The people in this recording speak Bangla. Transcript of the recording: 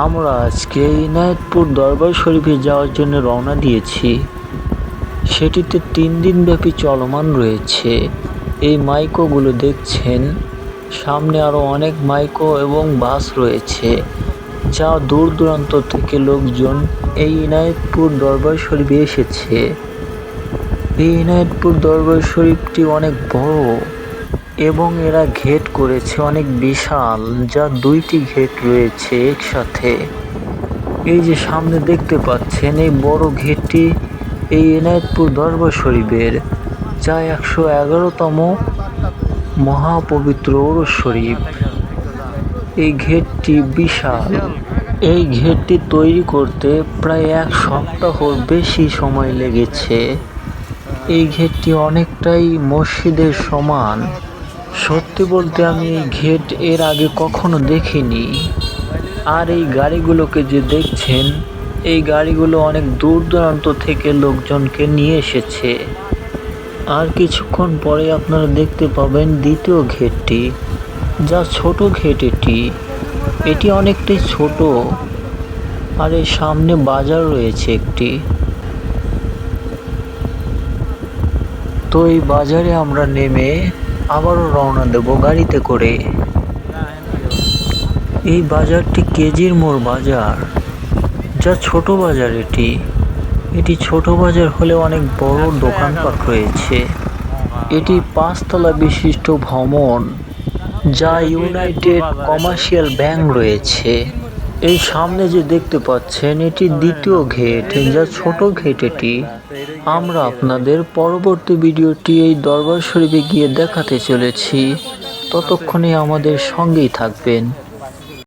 আমরা আজকে ইনায়েতপুর দরবার শরীফে যাওয়ার জন্য রওনা দিয়েছি। সেটিতে 3 দিন ব্যাপী চলমান রয়েছে। এই মাইকোগুলো দেখছেন, সামনে আরও অনেক মাইকো এবং বাস রয়েছে, যা দূর দূরান্ত থেকে লোকজন এই ইনায়েতপুর দরবার শরীফে এসেছে। এই ইনায়েতপুর দরবার শরীফটি অনেক বড় এবং এরা ঘেট করেছে অনেক বিশাল, যা 2টি ঘেট রয়েছে একসাথে। এই যে সামনে দেখতে পাচ্ছেন, এই বড় ঘেটটি এই ইনায়েতপুর দরবার শরীফের, যা 111তম মহাপবিত্র ওরস শরীফ। এই ঘেটটি বিশাল। এই ঘেটটি তৈরি করতে প্রায় 1 সপ্তাহর বেশি সময় লেগেছে। এই ঘেটটি অনেকটাই মসজিদের সমান। সত্যি বলতে আমি এই ঘেট এর আগে কখনো দেখিনি। আর এই গাড়িগুলোকে যে দেখছেন, এই গাড়িগুলো অনেক দূর দূরান্ত থেকে লোকজনকে নিয়ে এসেছে। আর কিছুক্ষণ পরে আপনারা দেখতে পাবেন দ্বিতীয় ঘেটটি, যা ছোট ঘেট। এটি অনেকটাই ছোট। আর এর সামনে বাজার রয়েছে একটি। তো এই বাজারে আমরা নেমে আবারও রওনা দেব গাড়িতে করে। এই বাজারটি কেজির মোড় বাজার, যা ছোট বাজার। এটি ছোট বাজার হলে অনেক বড় দোকানপাট রয়েছে। এটি 5 তলা বিশিষ্ট ভবন, যা ইউনাইটেড কমার্শিয়াল ব্যাংক রয়েছে। এই সামনে যে দেখতে পাচ্ছেন, এটি দ্বিতীয় ঘেট, যা ছোট ঘেট। আমরা আপনাদের পরবর্তী ভিডিওটি এই দরবার শরীফে গিয়ে দেখাতে চলেছি। ততক্ষণে আমাদের সঙ্গেই থাকবেন।